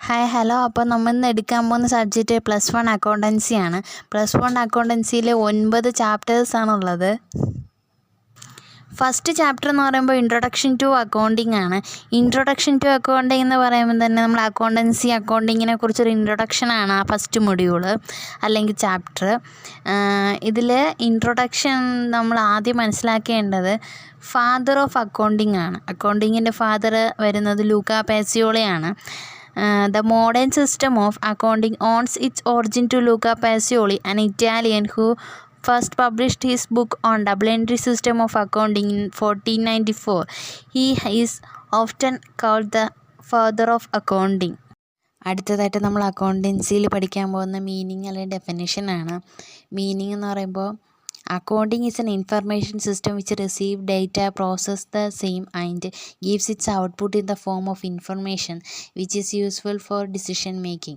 Hi hello. അപ്പോൾ നമ്മൾ ഇന്ന് എടുക്കാൻ പോകുന്ന സബ്ജക്റ്റ് +1 അക്കൗണ്ടൻസിയാണ്. +1 അക്കൗണ്ടൻസിയിൽ 9 ചാപ്റ്റേഴ്സാണുള്ളത്. ഫസ്റ്റ് ചാപ്റ്റർ എന്ന് പറയുമ്പോൾ ഇൻട്രൊഡക്ഷൻ ടു അക്കൗണ്ടിങ് ആണ്. ഇൻട്രൊഡക്ഷൻ ടു അക്കൗണ്ടിങ് എന്ന് പറയുമ്പോൾ തന്നെ നമ്മൾ അക്കൗണ്ടിങ്ങിനെ കുറിച്ചൊരു ഇൻട്രൊഡക്ഷനാണ് ആ ഫസ്റ്റ് മൊഡ്യൂള് അല്ലെങ്കിൽ ചാപ്റ്റർ. ഇതിൽ ഇൻട്രൊഡക്ഷൻ നമ്മൾ ആദ്യം മനസ്സിലാക്കേണ്ടത് ഫാദർ ഓഫ് അക്കൗണ്ടിങ് ആണ്. അക്കൗണ്ടിങ്ങിൻ്റെ ഫാദർ വരുന്നത് Luka പാസിയോളിയാണ്. The modern system of accounting owes its origin to Luca Pacioli, an Italian who first published his book on double entry system of accounting in 1494. He is often called the father of accounting. അടുത്തതായിട്ട് നമ്മൾ അക്കൗണ്ടൻസിയിൽ പഠിക്കാൻ പോകുന്ന meaning അല്ലെങ്കിൽ ഡെഫിനിഷനാണ്. Meaning എന്ന് പറയുമ്പോൾ accounting is an information system which receives data, processes the same and gives its output in the form of information which is useful for decision making.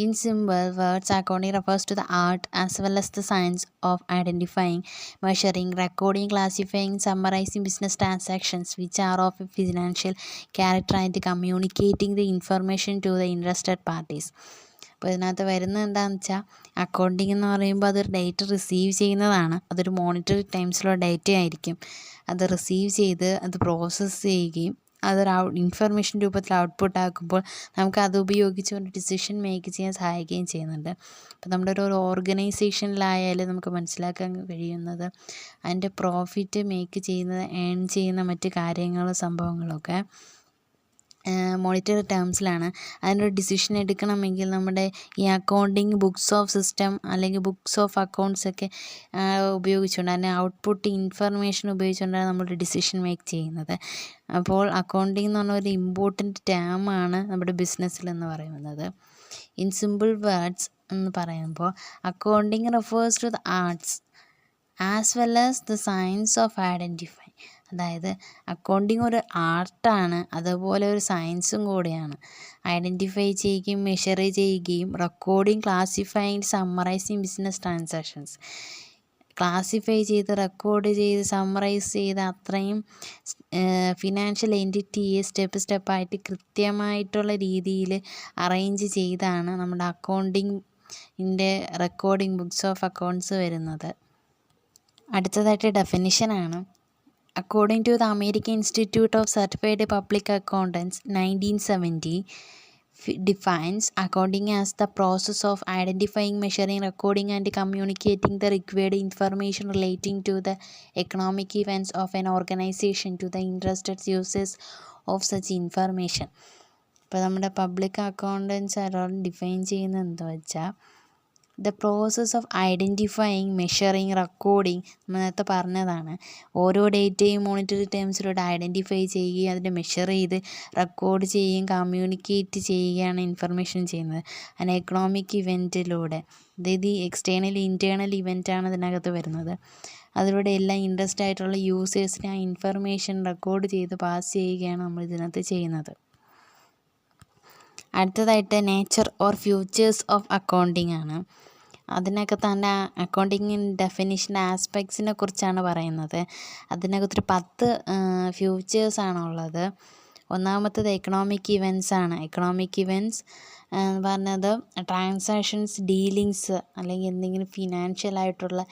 In simple words, accounting refers to the art as well as the science of identifying, measuring, recording, classifying, summarizing business transactions which are of a financial character and communicating the information to the interested parties. അപ്പോൾ ഇതിനകത്ത് വരുന്നത് എന്താണെന്ന് വെച്ചാൽ accounting എന്ന് പറയുമ്പോൾ അതൊരു data receive ചെയ്യുന്നതാണ്. അതൊരു മോണിറ്ററി ടൈംസിലുള്ള ഡേറ്റ ആയിരിക്കും. അത് റിസീവ് ചെയ്ത് അത് പ്രോസസ്സ് ചെയ്യുകയും അതൊരു ഇൻഫർമേഷൻ രൂപത്തിൽ ഔട്ട്പുട്ട് ആക്കുമ്പോൾ നമുക്ക് അത് ഉപയോഗിച്ച് ഒരു ഡിസിഷൻ മേക്ക് ചെയ്യാൻ സഹായിക്കുകയും ചെയ്യുന്നുണ്ട്. അപ്പോൾ നമ്മുടെ ഒരു ഓർഗനൈസേഷനിലായാലും നമുക്ക് മനസ്സിലാക്കാൻ കഴിയുന്നത് അതിൻ്റെ പ്രോഫിറ്റ് മേക്ക് ചെയ്യുന്നത്, ഏൺ ചെയ്യുന്ന മറ്റ് കാര്യങ്ങളും സംഭവങ്ങളൊക്കെ മോണിറ്ററി ടേംസിലാണ്. അതിനൊരു ഡിസിഷൻ എടുക്കണമെങ്കിൽ നമ്മുടെ ഈ അക്കൗണ്ടിങ് ബുക്സ് ഓഫ് സിസ്റ്റം അല്ലെങ്കിൽ ബുക്സ് ഓഫ് അക്കൗണ്ട്സ് ഒക്കെ ഉപയോഗിച്ചുകൊണ്ട് അതിൻ്റെ ഔട്ട്പുട്ട് ഇൻഫർമേഷൻ ഉപയോഗിച്ചുകൊണ്ടാണ് നമ്മൾ ഡിസിഷൻ മേക്ക് ചെയ്യുന്നത്. അപ്പോൾ അക്കൗണ്ടിങ് എന്ന് പറഞ്ഞ ഒരു ഇമ്പോർട്ടൻറ്റ് ടേമാണ് നമ്മുടെ ബിസിനസ്സിൽ എന്ന് പറയുന്നത്. ഇൻ സിമ്പിൾ വേർഡ്സ് എന്ന് പറയുമ്പോൾ accounting refers to the arts as well as the science of identify. അതായത് അക്കൗണ്ടിങ് ഒരു ആർട്ടാണ്, അതുപോലെ ഒരു സയൻസും കൂടിയാണ്. ഐഡൻറ്റിഫൈ ചെയ്യുകയും മെഷർ ചെയ്യുകയും recording, classifying, summarising business transactions. Classify ചെയ്ത് റെക്കോർഡ് ചെയ്ത് സമ്മറൈസ് ചെയ്ത് അത്രയും ഫിനാൻഷ്യൽ എൻറ്റിറ്റിയെ സ്റ്റെപ്പായിട്ട് കൃത്യമായിട്ടുള്ള രീതിയിൽ അറേഞ്ച് ചെയ്താണ് നമ്മുടെ അക്കൗണ്ടിങ്ങിൻ്റെ റെക്കോർഡിങ് ബുക്സ് ഓഫ് അക്കൗണ്ട്സ് വരുന്നത്. അടുത്തതായിട്ട് ഡെഫിനിഷനാണ്. According to the American Institute of Certified Public Accountants, 1970 defines accounting as the process of identifying, measuring, recording and communicating the required information relating to the economic events of an organization to the interested users of such information. ഇപ്പോൾ നമ്മുടെ public accountants ആരോട് define ചെയ്യുന്നത് എന്താ വെച്ചാൽ the process of identifying, measuring, recording നമ്മൾ നേരത്തെ പറഞ്ഞതാണ്. ഓരോ ഡേറ്റയും മോണിറ്ററി ടേംസിലൂടെ ഐഡൻറ്റിഫൈ ചെയ്യുകയും അതിനെ മെഷർ ചെയ്ത് റെക്കോർഡ് ചെയ്യുകയും കമ്മ്യൂണിക്കേറ്റ് ചെയ്യുകയാണ് ഇൻഫർമേഷൻ ചെയ്യുന്നത്. അതിന് എക്കണോമിക് ഇവൻറ്റിലൂടെ, അതായത് ഈ എക്സ്റ്റേണൽ ഇൻറ്റേർണൽ ഇവൻറ്റാണ് ഇതിനകത്ത് വരുന്നത്. അതിലൂടെ എല്ലാം ഇൻട്രസ്റ്റ് ആയിട്ടുള്ള യൂസേഴ്സിനെ ആ ഇൻഫർമേഷൻ റെക്കോർഡ് ചെയ്ത് പാസ് ചെയ്യുകയാണ് നമ്മൾ ഇതിനകത്ത് ചെയ്യുന്നത്. അടുത്തതായിട്ട് nature or futures of accounting ആണ്. അതിനകത്ത് തന്നെ അക്കൗണ്ടിങ്ങിൻ്റെ ഡെഫിനിഷൻ ആസ്പെക്ട്സിനെ കുറിച്ചാണ് പറയുന്നത്. അതിനകത്തൊരു 10 ഫ്യൂച്ചേഴ്സാണുള്ളത്. ഒന്നാമത്തേത് എക്കണോമിക് ഇവൻറ്റ്സ് ആണ്. എക്കണോമിക് ഇവൻറ്റ്സ് എന്ന് പറഞ്ഞത് ട്രാൻസാക്ഷൻസ്, ഡീലിങ്സ് അല്ലെങ്കിൽ എന്തെങ്കിലും ഫിനാൻഷ്യലായിട്ടുള്ള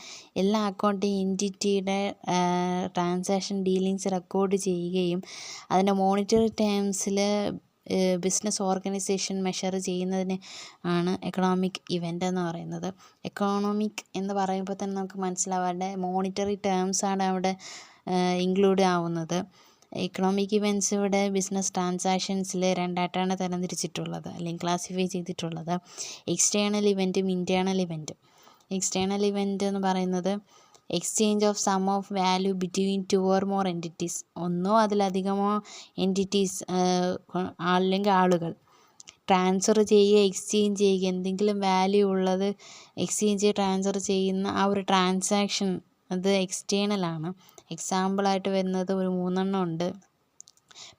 എല്ലാ അക്കൗണ്ടിങ് എൻറ്റിറ്റിയുടെ ട്രാൻസാക്ഷൻ ഡീലിങ്സ് റെക്കോർഡ് ചെയ്യുകയും അതിൻ്റെ മോണിറ്ററി ടേംസിൽ ബിസിനസ് ഓർഗനൈസേഷൻ മെഷർ ചെയ്യുന്നതിന് ആണ് എക്കണോമിക് ഇവൻ്റ് എന്ന് പറയുന്നത്. എക്കണോമിക് എന്ന് പറയുമ്പോൾ തന്നെ നമുക്ക് മനസ്സിലാവാതെ മോണിറ്ററി ടേംസാണ് അവിടെ ഇൻക്ലൂഡ് ആവുന്നത്. എക്കണോമിക് ഇവൻറ്റ്സ് ഇവിടെ ബിസിനസ് ട്രാൻസാക്ഷൻസിൽ രണ്ടായിട്ടാണ് തരംതിരിച്ചിട്ടുള്ളത് അല്ലെങ്കിൽ ക്ലാസിഫൈ ചെയ്തിട്ടുള്ളത്. എക്സ്റ്റേണൽ ഇവൻറ്റും ഇൻറ്റേർണൽ ഇവൻറ്റും. എക്സ്റ്റേണൽ ഇവൻറ്റ് എന്ന് പറയുന്നത് exchange of some of value between 2 or more entities. ഒന്നോ അതിലധികമോ എൻറ്റിറ്റീസ് അല്ലെങ്കിൽ ആളുകൾ ട്രാൻസ്ഫർ ചെയ്യുക, എക്സ്ചേഞ്ച് ചെയ്യുക, എന്തെങ്കിലും വാല്യൂ ഉള്ളത് എക്സ്ചേഞ്ച് ട്രാൻസ്ഫർ ചെയ്യുന്ന ആ ഒരു ട്രാൻസാക്ഷൻ അത് എക്സ്റ്റേണലാണ്. എക്സാമ്പിളായിട്ട് വരുന്നത് ഒരു 3 ഉണ്ട്.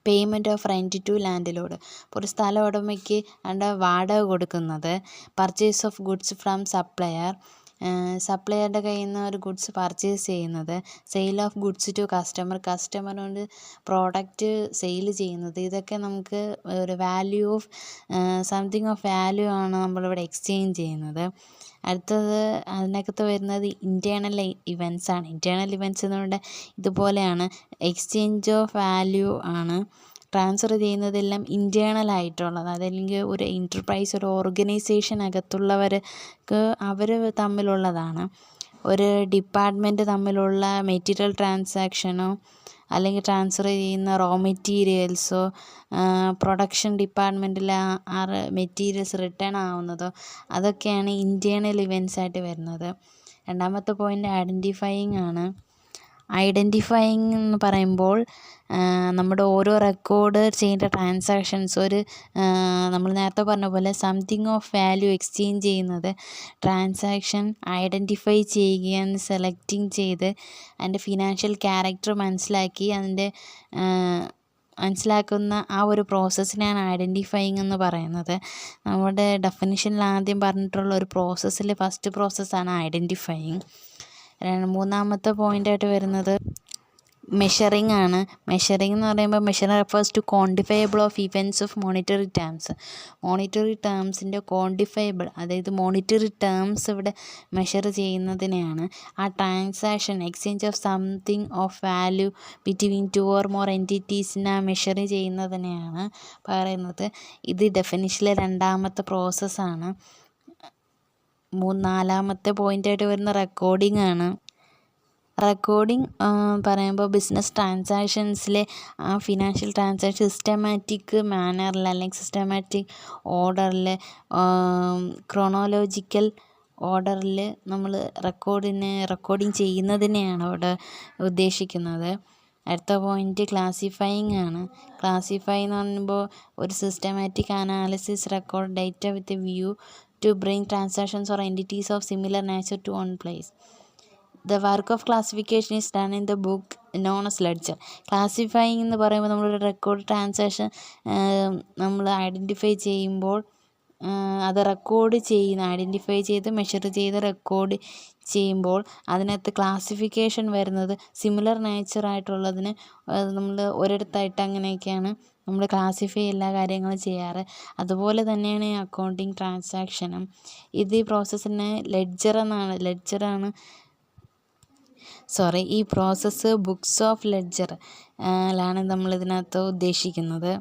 Payment of rent to landlord. ഇപ്പോൾ ഒരു സ്ഥല ഉടമയ്ക്ക് അതിൻ്റെ വാടക കൊടുക്കുന്നത്. Purchase of goods from supplier. സപ്ലയറുടെ കയ്യിൽ നിന്ന് ഒരു ഗുഡ്സ് പർച്ചേസ് ചെയ്യുന്നത്, സെയിൽ ഓഫ് ഗുഡ്സ് ടു കസ്റ്റമറിനോട് പ്രോഡക്റ്റ് സെയിൽ ചെയ്യുന്നത്, ഇതൊക്കെ നമുക്ക് ഒരു value of something of value ആണ് നമ്മളിവിടെ എക്സ്ചേഞ്ച് ചെയ്യുന്നത്. അടുത്തത് അതിനകത്ത് വരുന്നത് ഇൻറ്റേർണൽ ഇവൻറ്റ്സ് ആണ്. ഇൻറ്റേർണൽ ഇവൻറ്റ്സ് എന്ന് പറഞ്ഞാൽ ഇതുപോലെയാണ്, എക്സ്ചേഞ്ച് ഓഫ് വാല്യൂ ആണ്. ട്രാൻസ്ഫർ ചെയ്യുന്നതെല്ലാം ഇൻറ്റേർണൽ ആയിട്ടുള്ളത്, അതല്ലെങ്കിൽ ഒരു എൻ്റർപ്രൈസ്, ഒരു ഓർഗനൈസേഷൻ അകത്തുള്ളവർക്ക് അവർ തമ്മിലുള്ളതാണ്. ഒരു ഡിപ്പാർട്ട്മെൻറ്റ് തമ്മിലുള്ള മെറ്റീരിയൽ ട്രാൻസാക്ഷനോ അല്ലെങ്കിൽ ട്രാൻസ്ഫർ ചെയ്യുന്ന റോ മെറ്റീരിയൽസോ പ്രൊഡക്ഷൻ ഡിപ്പാർട്ട്മെൻറ്റിൽ മെറ്റീരിയൽസ് റിട്ടേൺ ആവുന്നതോ അതൊക്കെയാണ് ഇൻറ്റേർണൽ ഇവൻറ്റ്സ് ആയിട്ട് വരുന്നത്. രണ്ടാമത്തെ പോയിൻ്റ് ഐഡൻറ്റിഫയിങ് ആണ്. ഐഡൻറ്റിഫയിങ് എന്ന് പറയുമ്പോൾ നമ്മുടെ ഓരോ റെക്കോർഡ് ചെയ്യേണ്ട ട്രാൻസാക്ഷൻസ് നമ്മൾ നേരത്തെ പറഞ്ഞ പോലെ സംതിങ് ഓഫ് വാല്യൂ എക്സ്ചേഞ്ച് ചെയ്യുന്നത്, ട്രാൻസാക്ഷൻ ഐഡൻറ്റിഫൈ ചെയ്യുകയും സെലക്ടിങ് ചെയ്ത് അതിൻ്റെ ഫിനാൻഷ്യൽ ക്യാരക്ടർ മനസ്സിലാക്കുന്ന ആ ഒരു പ്രോസസ്സിനെയാണ് ഐഡൻറ്റിഫയിങ് എന്ന് പറയുന്നത്. നമ്മുടെ ഡെഫിനിഷനിൽ ആദ്യം പറഞ്ഞിട്ടുള്ള ഒരു പ്രോസസ്സിൽ ഫസ്റ്റ് പ്രോസസ്സാണ് ഐഡൻറ്റിഫയിങ്. മൂന്നാമത്തെ പോയിൻ്റായിട്ട് വരുന്നത് മെഷറിങ് ആണ്. മെഷറിങ് എന്ന് പറയുമ്പോൾ refers to quantifiable of events of monetary terms. Monetary ടേംസിൻ്റെ ക്വാണ്ടിഫയബിൾ, അതായത് മോണിറ്ററി ടേംസ് ഇവിടെ മെഷർ ചെയ്യുന്നതിനെയാണ്. ആ transaction exchange of something of value between 2 or more എൻറ്റിറ്റീസിനെ മെഷർ ചെയ്യുന്നതിനെയാണ് പറയുന്നത്. ഇത് ഡെഫിനിഷനിലെ രണ്ടാമത്തെ പ്രോസസ്സാണ്. നാലാമത്തെ പോയിൻ്റായിട്ട് വരുന്ന റെക്കോർഡിംഗ് ആണ്. റെക്കോർഡിംഗ് പറയുമ്പോൾ ബിസിനസ് ട്രാൻസാക്ഷൻസിലെ ആ ഫിനാൻഷ്യൽ ട്രാൻസാക്ഷൻ സിസ്റ്റമാറ്റിക് മാനറിൽ അല്ലെങ്കിൽ സിസ്റ്റമാറ്റിക് ഓർഡറിൽ, ക്രോണോലോജിക്കൽ ഓർഡറിൽ നമ്മൾ റെക്കോർഡിങ് ചെയ്യുന്നതിനെയാണ് ഇവിടെ ഉദ്ദേശിക്കുന്നത്. അടുത്ത പോയിൻ്റ് ക്ലാസിഫയിങ് ആണ്. ക്ലാസിഫൈ എന്ന് പറയുമ്പോൾ ഒരു systematic analysis record data with a view to bring transactions or entities of similar nature to one place. The work of classification is done in the book known as ledger. ക്ലാസിഫയിങ് എന്ന് പറയുമ്പോൾ നമ്മളൊരു record transaction നമ്മൾ identify ചെയ്യുമ്പോൾ അത് identify ചെയ്ത് measure ചെയ്ത് record ചെയ്യുമ്പോൾ അതിനകത്ത് ക്ലാസിഫിക്കേഷൻ വരുന്നത് സിമിലർ നേച്ചറായിട്ടുള്ളതിന് നമ്മൾ ഒരിടത്തായിട്ട് അങ്ങനെയൊക്കെയാണ് നമ്മൾ ക്ലാസിഫൈ എല്ലാ കാര്യങ്ങളും ചെയ്യാറ്. അതുപോലെ തന്നെയാണ് ഈ അക്കൗണ്ടിങ് ട്രാൻസാക്ഷനും. ഈ പ്രോസസ്സിനെ ഈ പ്രോസസ്സ് ബുക്സ് ഓഫ് ലെഡ്ജർ ലാണ് നമ്മളിതിനകത്ത് ഉദ്ദേശിക്കുന്നത്.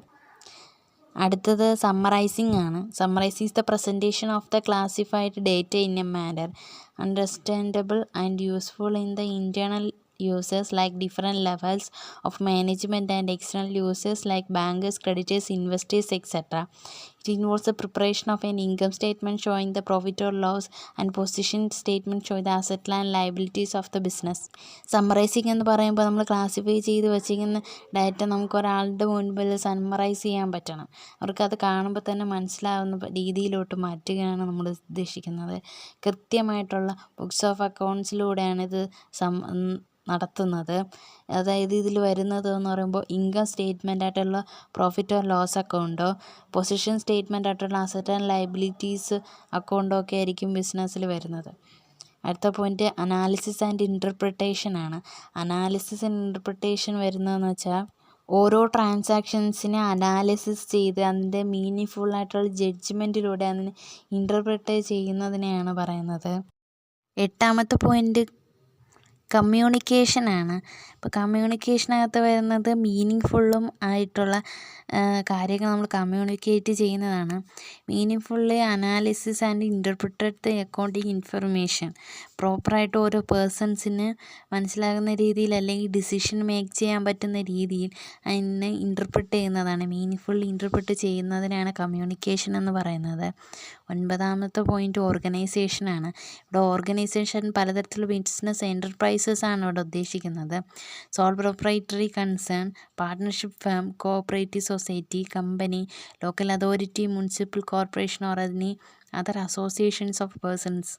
അടുത്തത് സമ്മറൈസിങ് ആണ്. Summarising is the presentation of the classified data in a manner understandable and useful in the internal users like different levels of management and external users like bankers, creditors, investors, etc. It involves the preparation of an income statement showing the profit or loss and position statement showing the asset and liabilities of the business. Summarising എന്ന് പറയുമ്പോൾ നമ്മൾ classify ചെയ്ത് വെച്ചിരിക്കുന്ന data നമുക്ക് ഒരാളുടെ മുൻപിൽ summarise ചെയ്യാൻ പറ്റണം. അവർക്കത് കാണുമ്പോൾ തന്നെ മനസ്സിലാവുന്ന രീതിയിലോട്ട് മാറ്റുകയാണ് നമ്മൾ ഉദ്ദേശിക്കുന്നത്. കൃത്യമായിട്ടുള്ള ബുക്സ് ഓഫ് അക്കൗണ്ട്സിലൂടെയാണ് ഇത് നടത്തുന്നത്. അതായത് ഇതിൽ വരുന്നത് എന്ന് പറയുമ്പോൾ ഇൻകം സ്റ്റേറ്റ്മെൻ്റ് ആയിട്ടുള്ള പ്രോഫിറ്റ് ഓർ ലോസ് അക്കൗണ്ടോ പൊസിഷൻ സ്റ്റേറ്റ്മെൻ്റ് ആയിട്ടുള്ള അസറ്റ് ആൻഡ് ലയബിലിറ്റീസ് അക്കൗണ്ടോ ഒക്കെ ആയിരിക്കും ബിസിനസ്സിൽ വരുന്നത്. അടുത്ത പോയിൻ്റ് അനാലിസിസ് ആൻഡ് ഇൻ്റർപ്രിട്ടേഷൻ ആണ്. അനാലിസിസ് ആൻഡ് ഇൻ്റർപ്രിട്ടേഷൻ വരുന്നതെന്ന് വെച്ചാൽ ഓരോ ട്രാൻസാക്ഷൻസിനെ അനാലിസിസ് ചെയ്ത് അതിൻ്റെ മീനിങ് ആയിട്ടുള്ള ജഡ്ജ്മെൻറ്റിലൂടെ അതിനെ ഇൻ്റർപ്രിറ്റ് ചെയ്യുന്നതിനെയാണ് പറയുന്നത്. എട്ടാമത്തെ പോയിൻ്റ് കമ്മ്യൂണിക്കേഷനാണ്. ഇപ്പോൾ കമ്മ്യൂണിക്കേഷനകത്ത് വരുന്നത് മീനിങ് ഫുള്ളും ആയിട്ടുള്ള കാര്യങ്ങൾ നമ്മൾ കമ്മ്യൂണിക്കേറ്റ് ചെയ്യുന്നതാണ്. Meaning fully analysis and interpreted the accounting information. പ്രോപ്പറായിട്ട് ഓരോ പേഴ്സൺസിന് മനസ്സിലാകുന്ന രീതിയിൽ അല്ലെങ്കിൽ ഡിസിഷൻ മേക്ക് ചെയ്യാൻ പറ്റുന്ന രീതിയിൽ അതിനെ ഇൻ്റർപ്രിറ്റ് ചെയ്യുന്നതാണ്. മീനിങ് ഫുള്ളി ഇൻ്റർപ്രിറ്റ് ചെയ്യുന്നതിനാണ് കമ്മ്യൂണിക്കേഷൻ എന്ന് പറയുന്നത്. ഒൻപതാമത്തെ പോയിൻ്റ് ഓർഗനൈസേഷനാണ്. ഇവിടെ ഓർഗനൈസേഷൻ പലതരത്തിലുള്ള ബിസിനസ് എൻ്റർപ്രൈസസ് ആണ് ഇവിടെ ഉദ്ദേശിക്കുന്നത്. Sole proprietary concern, partnership firm, cooperative society, company, local authority, municipal corporation or any other associations of persons.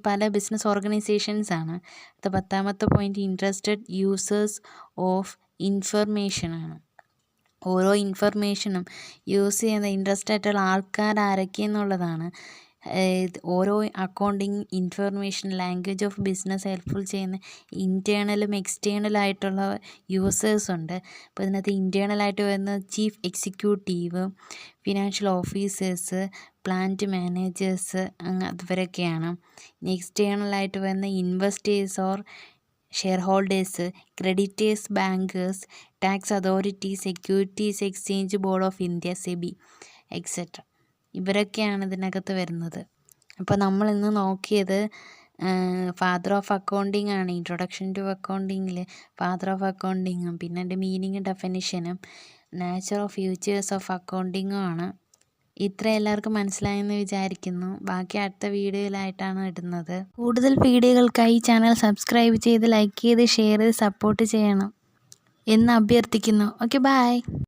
പല ബിസിനസ് ഓർഗനൈസേഷൻസ് ആണ്. പത്താമത്തെ പോയിൻ്റ് ഇൻട്രസ്റ്റഡ് യൂസേഴ്സ് ഓഫ് ഇൻഫർമേഷനാണ്. ഓരോ ഇൻഫർമേഷനും യൂസ് ചെയ്യുന്ന ഇൻട്രസ്റ്റ് ആയിട്ടുള്ള ആൾക്കാർ ആരൊക്കെയെന്നുള്ളതാണ്. ഓരോ accounting information language of business helpful ചെയ്യുന്ന ഇൻറ്റേർണലും എക്സ്റ്റേണലായിട്ടുള്ള യൂസേഴ്സ് ഉണ്ട്. അപ്പോൾ ഇതിനകത്ത് ഇൻറ്റേർണലായിട്ട് വരുന്ന chief executive, financial officers, plant managers അതുവരെയൊക്കെയാണ്. എക്സ്റ്റേണലായിട്ട് വരുന്ന investors or shareholders, creditors, bankers, tax authority, securities exchange board of India, SEBI etcetera. ഇവരൊക്കെയാണ് ഇതിനകത്ത് വരുന്നത്. അപ്പോൾ നമ്മളിന്ന് നോക്കിയത് ഫാദർ ഓഫ് അക്കൗണ്ടിങ് ആണ്. ഇൻട്രൊഡക്ഷൻ ടു അക്കൗണ്ടിങ്ങിൽ ഫാദർ ഓഫ് അക്കൗണ്ടിങ്ങും പിന്നെ അതിൻ്റെ മീനിങ്ങും ഡെഫിനിഷനും നേച്ചർ ഓഫ് ഫ്യൂച്ചേഴ്സ് ഓഫ് അക്കൗണ്ടിങ്ങും ആണ്. ഇത്ര എല്ലാവർക്കും മനസ്സിലായെന്ന് വിചാരിക്കുന്നു. ബാക്കി അടുത്ത വീഡിയോയിലായിട്ടാണ് ഇടുന്നത്. കൂടുതൽ വീഡിയോകൾക്കായി ചാനൽ സബ്സ്ക്രൈബ് ചെയ്ത് ലൈക്ക് ചെയ്ത് ഷെയർ ചെയ്ത് സപ്പോർട്ട് ചെയ്യണം എന്ന് അഭ്യർത്ഥിക്കുന്നു. Okay, by.